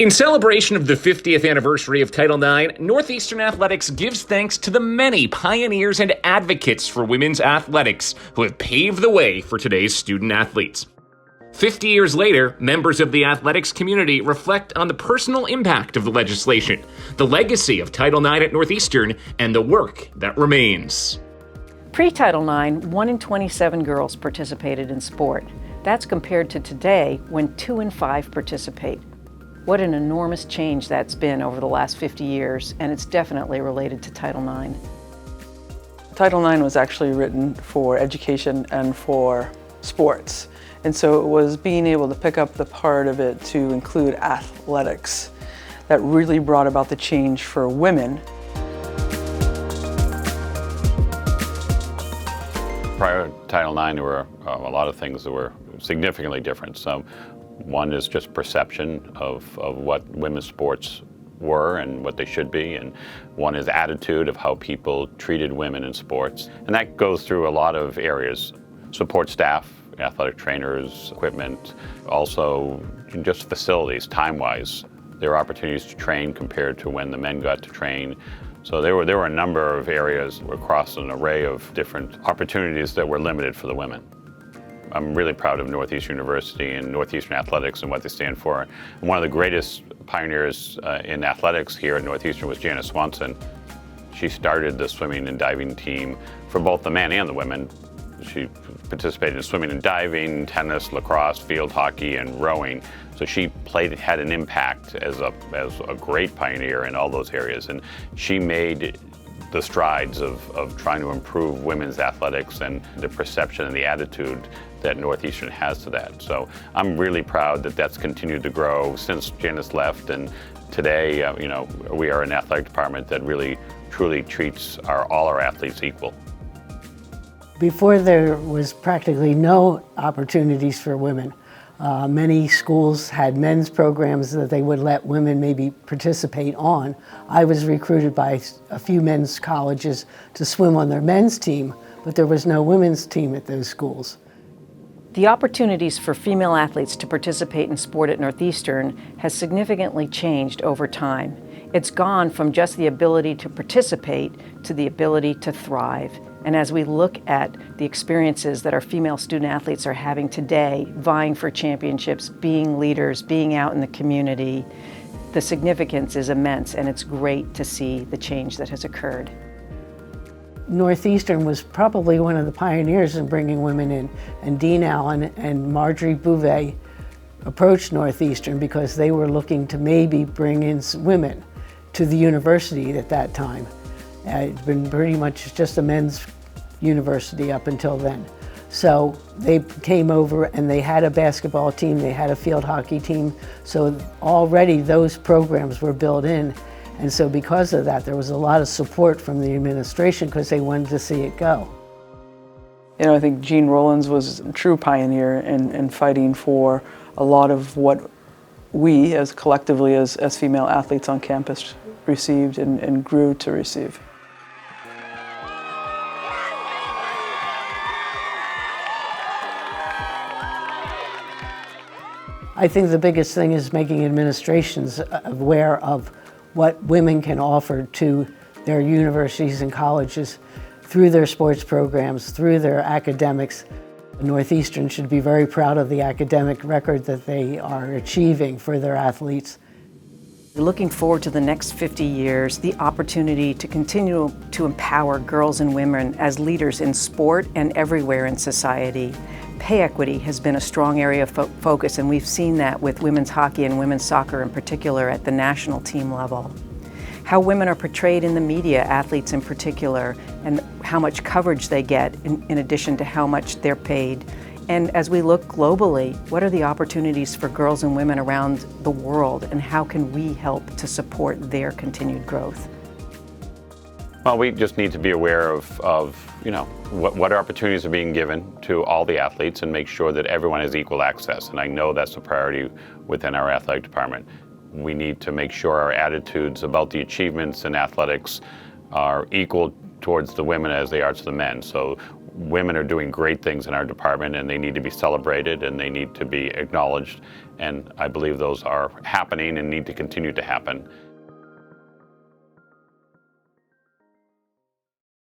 In celebration of the 50th anniversary of Title IX, Northeastern Athletics gives thanks to the many pioneers and advocates for women's athletics who have paved the way for today's student athletes. 50 years later, members of the athletics community reflect on the personal impact of the legislation, the legacy of Title IX at Northeastern, and the work that remains. Pre-Title IX, 1 in 27 girls participated in sport. That's compared to today, when 2 in 5 participate. What an enormous change that's been over the last 50 years, and it's definitely related to Title IX. Title IX was actually written for education and for sports. And so it was being able to pick up the part of it to include athletics that really brought about the change for women. Prior to Title IX, there were a lot of things that were significantly different. So one is just perception of what women's sports were and what they should be, and one is attitude of how people treated women in sports. And that goes through a lot of areas: support staff, athletic trainers, equipment, also just facilities, time-wise. There were opportunities to train compared to when the men got to train. So there were a number of areas across an array of different opportunities that were limited for the women. I'm really proud of Northeastern University and Northeastern Athletics and what they stand for. And one of the greatest pioneers in athletics here at Northeastern was Janice Swanson. She started the swimming and diving team for both the men and the women. She participated in swimming and diving, tennis, lacrosse, field hockey, and rowing. So she had an impact as a great pioneer in all those areas. And she made the strides of trying to improve women's athletics and the perception and the attitude that Northeastern has to that. So I'm really proud that that's continued to grow since Janice left, and today, we are an athletic department that really, truly treats all our athletes equal. Before, there was practically no opportunities for women. Many schools had men's programs that they would let women maybe participate on. I was recruited by a few men's colleges to swim on their men's team, but there was no women's team at those schools. The opportunities for female athletes to participate in sport at Northeastern has significantly changed over time. It's gone from just the ability to participate to the ability to thrive. And as we look at the experiences that our female student athletes are having today, vying for championships, being leaders, being out in the community, the significance is immense, and it's great to see the change that has occurred. Northeastern was probably one of the pioneers in bringing women in, and Dean Allen and Marjorie Bouvet approached Northeastern because they were looking to maybe bring in women to the university at that time. It's been pretty much just a men's university up until then. So they came over and they had a basketball team, they had a field hockey team, so already those programs were built in. And so because of that, there was a lot of support from the administration because they wanted to see it go. I think Jean Rollins was a true pioneer in fighting for a lot of what we, as collectively as female athletes on campus, received and grew to receive. I think the biggest thing is making administrations aware of what women can offer to their universities and colleges through their sports programs, through their academics. Northeastern should be very proud of the academic record that they are achieving for their athletes. Looking forward to the next 50 years, the opportunity to continue to empower girls and women as leaders in sport and everywhere in society. Pay equity has been a strong area of focus, and we've seen that with women's hockey and women's soccer in particular at the national team level. How women are portrayed in the media, athletes in particular, and how much coverage they get in addition to how much they're paid. And as we look globally, what are the opportunities for girls and women around the world, and how can we help to support their continued growth? Well, we just need to be aware of what opportunities are being given to all the athletes and make sure that everyone has equal access. And I know that's a priority within our athletic department. We need to make sure our attitudes about the achievements in athletics are equal towards the women as they are to the men. So women are doing great things in our department, and they need to be celebrated and they need to be acknowledged. and I believe those are happening and need to continue to happen.